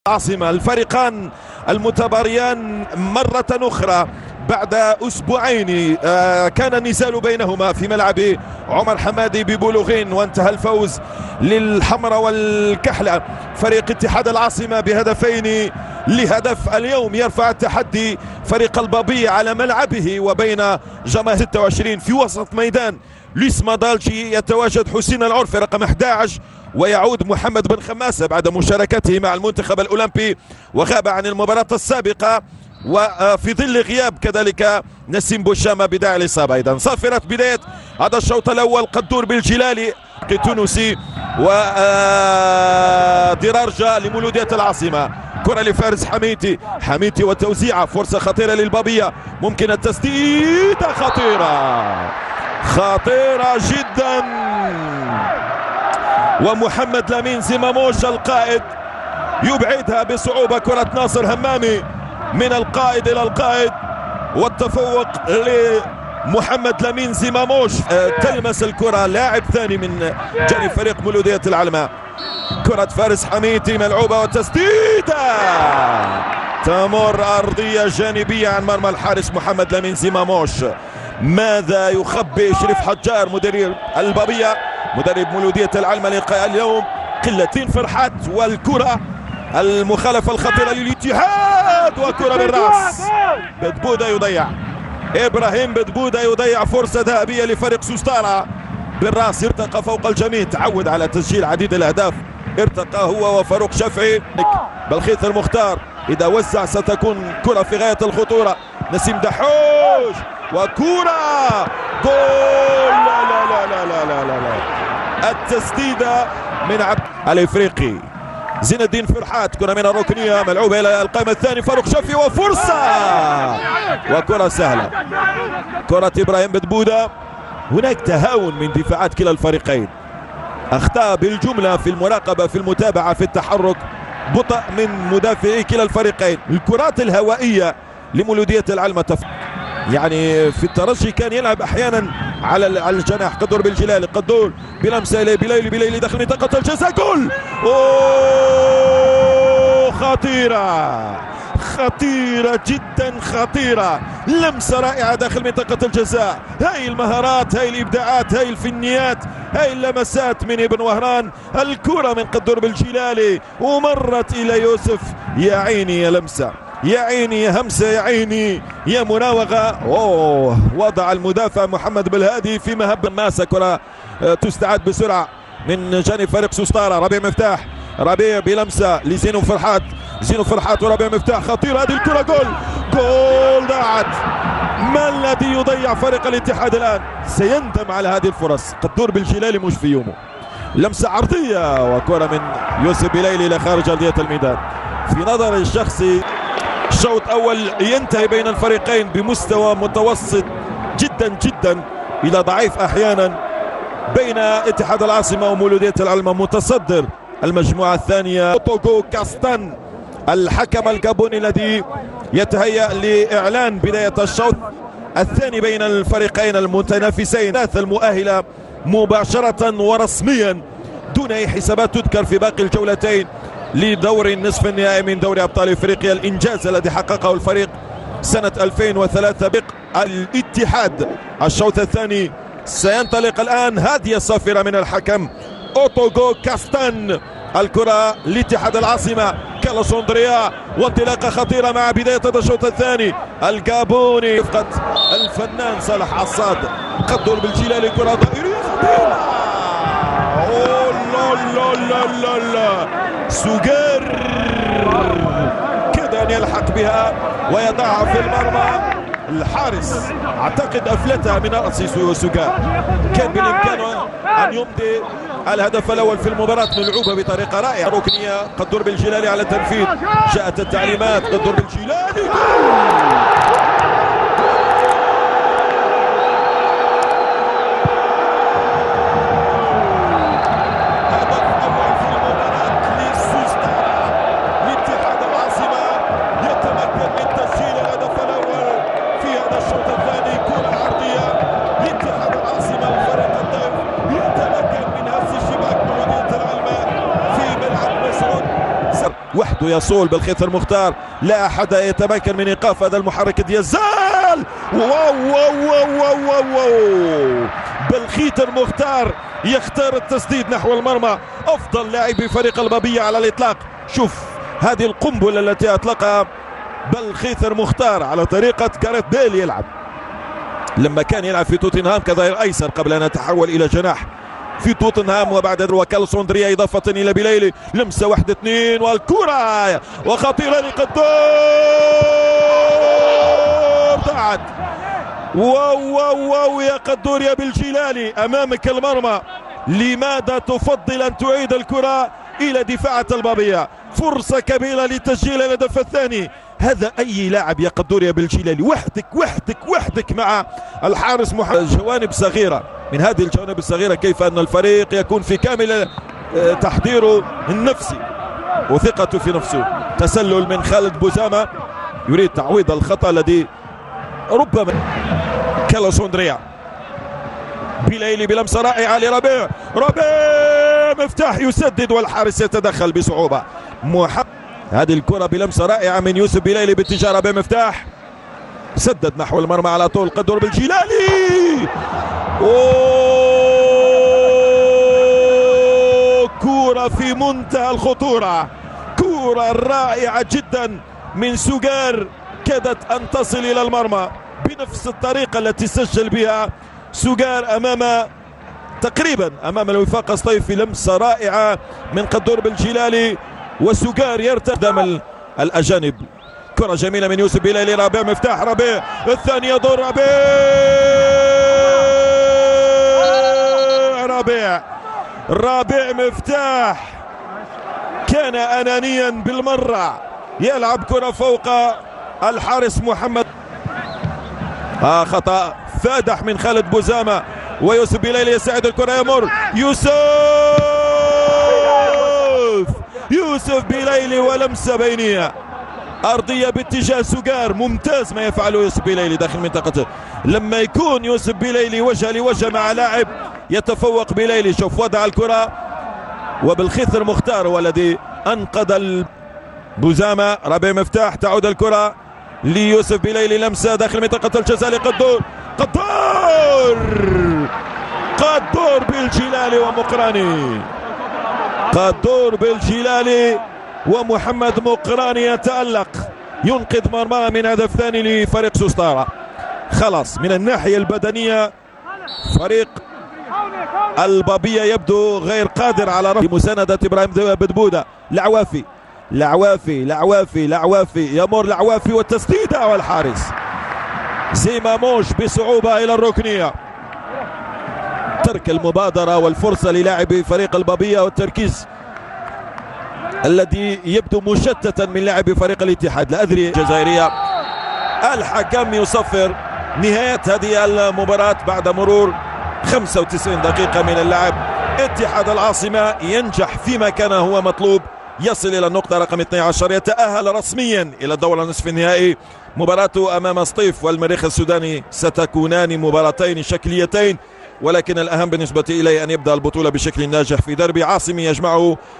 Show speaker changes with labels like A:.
A: العاصمة. الفريقان المتباريان مرة أخرى بعد أسبوعين كان النزال بينهما في ملعب عمر حمادي ببلوغين، وانتهى الفوز للحمراء والكحلة. فريق اتحاد العاصمة بهدفين لهدف. اليوم يرفع التحدي فريق البابية على ملعبه وبين جماهير 26 في وسط ميدان لويس مادالجي. يتواجد حسين العرفي رقم 11، ويعود محمد بن خماسة بعد مشاركته مع المنتخب الأولمبي وغاب عن المباراة السابقة، وفي ظل غياب كذلك نسيم بوشامة بداعي الإصابة. أيضا صافرة بداية هذا الشوط الأول. قدور بالجلالي تونسي ودرارجة لمولودية العاصمة. كرة لفارس حميتي وتوزيعة، فرصة خطيرة للبابية، ممكن التسديدة خطيرة جدا، ومحمد لامين زماموش القائد يبعدها بصعوبة. كرة ناصر همامي من القائد إلى القائد، والتفوق لمحمد لامين زماموش. تلمس الكرة لاعب ثاني من جانب فريق مولودية العلماء. كرة فارس حميتي ملعوبة وتسديدة تمر أرضية جانبية عن مرمى الحارس محمد لامين زماموش. ماذا يخبي شريف حجار مدير البابية مدرب مولودية العلماء لقاء اليوم؟ قلتين فرحات، والكرة المخالفة الخطيرة للاتحاد، وكرة بالرأس. بدبودة يضيع، إبراهيم بدبودة يضيع فرصة ذهبية لفريق سوستارا بالرأس. ارتقى فوق الجميع، تعود على تسجيل عديد الأهداف، ارتقى هو وفاروق شافعي. بلخيث المختار إذا وزع ستكون كرة في غاية الخطورة. نسيم دحوش وكرة جول. لا لا لا لا لا لا لا, لا. التسديدة من عبد الإفريقي زين الدين فرحات. كرة من الركنية ملعوبة إلى القائم الثاني فاروق شافعي، وفرصة وكرة سهلة. كرة إبراهيم بدبودة. هناك تهاون من دفاعات كلا الفريقين، أخطاء بالجملة في المراقبة، في المتابعة، في التحرك، بطء من مدافعي كلا الفريقين. الكرات الهوائية لمولودية العلماء يعني في الترجي كان يلعب أحيانا على الجناح. قدور بالجلالي، قدور بلمسة إلى بليلي داخل منطقة الجزاء، جول. أوه خطيرة جدا، خطيرة، لمسة رائعة داخل منطقة الجزاء. هاي المهارات، هاي الإبداعات، هاي الفنيات، هاي اللمسات من ابن وهران. الكرة من قدور بالجلالي ومرت إلى يوسف. يا عيني يا لمسة، يا عيني يا همسة، يا عيني يا مراوغة. وضع المدافع محمد بالهادي في مهب ماسة. كرة تستعد بسرعة من جانب فريق سوستارا. ربيع بلمسة لزينو فرحات وربيع مفتاح. خطير هذه الكرة، جول ضاعت. ما الذي يضيع فريق الاتحاد الآن؟ سيندم على هذه الفرص. قدور بالجلالي مش في يومه. لمسة عرضية وكرة من يوسف بليلي إلى خارج أرضية الميدان. في نظري الشخصي الشوط أول ينتهي بين الفريقين بمستوى متوسط جدا جدا إلى ضعيف أحيانا بين اتحاد العاصمة ومولودية العلماء. متصدر المجموعة الثانية اوتوغو كاستان الحكم الجابوني الذي يتهيأ لإعلان بداية الشوط الثاني بين الفريقين المتنافسين. المؤهلة مباشرة ورسميا دون أي حسابات تذكر في باقي الجولتين لدور النصف النهائي من دوري أبطال إفريقيا. الإنجاز الذي حققه الفريق سنة 2003 الاتحاد. الشوط الثاني سينطلق الآن. هذه الصافرة من الحكم اوتوغو كاستان. الكرة لاتحاد العاصمة كارلوس أندريا، وانطلاقة خطيرة مع بداية الشوط الثاني. الجابوني رفقة الفنان صالح عصاد. قدر بالجلالي، كرة دائرية خطيرة. لا سوغير كاد أن يلحق بها ويضعها في المرمى. الحارس اعتقد افلتها من رأس سوغا. كان بالامكانه ان يمضي الهدف الاول في المباراه. ملعوبه بطريقه رائعه. ركنيه قدور بالجلالي على التنفيذ. جاءت التعليمات. قدور بالجلالي، واحد يبدو يصول بالخيثر مختار، لا أحد يتمكن من إيقاف هذا المحرك ديازال. واو واو واو واو واو، بالخيثر مختار يختار التسديد نحو المرمى. أفضل لاعب فريق البابية على الإطلاق. شوف هذه القنبلة التي أطلقها بالخيثر مختار على طريقة جاريث بيل يلعب لما كان يلعب في توتنهام كظهير أيسر قبل أن يتحول إلى جناح في توتنهام، وبعد ذلك وكالسوندريا إضافة إلى بيليلي. لمسة 1-2 والكرة وخطيرة لقدور ضاعت. واو واو واو يا قدور يا بالجلالي، أمامك المرمى، لماذا تفضل أن تعيد الكرة إلى دفاعة البابية؟ فرصة كبيرة لتسجيل الهدف الثاني. هذا أي لاعب يا قدور يا بالجلالي، وحدك مع الحارس جوانب صغيرة من هذه الجوانب الصغيرة، كيف أن الفريق يكون في كامل تحضيره النفسي وثقته في نفسه. تسلل من خالد بوزامة يريد تعويض الخطأ الذي ربما كالسوندريا. بيليلي بلمسة رائعة لربيع، ربيع مفتاح يسدد والحارس يتدخل بصعوبة. هذه الكرة بلمسة رائعة من يوسف بيليلي باتجاه ربيع مفتاح، سدد نحو المرمى على طول قدور بالجلالي. كرة في منتهى الخطورة، كرة رائعة جدا من سوغار، كادت أن تصل إلى المرمى بنفس الطريقة التي سجل بها سوغار تقريبا أمام الوفاق الصيفي. لمسة رائعة من قدور بالجلالي وسوغار يرتدم الأجانب. كرة جميلة من يوسف بيليلي، ربيع مفتاح، ربيع الثانية دور ربيع مفتاح كان أنانيا بالمرة، يلعب كرة فوق الحارس محمد. خطأ فادح من خالد بوزامة، ويوسف بيليلي يساعد الكرة، يمر يوسف بيليلي ولمسة بينية أرضية باتجاه سوغار. ممتاز ما يفعله يوسف بيليلي داخل منطقته. لما يكون يوسف بيليلي وجه لوجه مع لاعب يتفوق بيليلي. شوف وضع الكرة وبالخيثر مختار هو الذي أنقذ بوزامة. ربيع مفتاح، تعود الكرة ليوسف بيليلي، لمسة داخل منطقة الجزاء لقدور. قدور بالجلالي ومقراني، قدور بالجلالي ومحمد مقراني يتألق ينقذ مرماه من هدف ثاني لفريق سوستارا. خلاص من الناحية البدنية فريق البابية يبدو غير قادر على رفع مساندة إبراهيم بدبودة. لعوافي يمر لعوافي والتسديدة والحارس زيماموش بصعوبة إلى الركنية. ترك المبادرة والفرصة للاعبي فريق البابية والتركيز الذي يبدو مشتتا من لاعبي فريق الاتحاد. لا أدري الجزائرية. الحكم يصفر نهاية هذه المباراة بعد مرور 95 دقيقة من اللعب. اتحاد العاصمة ينجح فيما كان هو مطلوب، يصل إلى النقطة رقم 12، يتأهل رسميا إلى الدور نصف النهائي. مباراته أمام سطيف والمريخ السوداني ستكونان مباراتين شكليتين، ولكن الأهم بالنسبة إلي أن يبدأ البطولة بشكل ناجح في دربي عاصمي يجمعه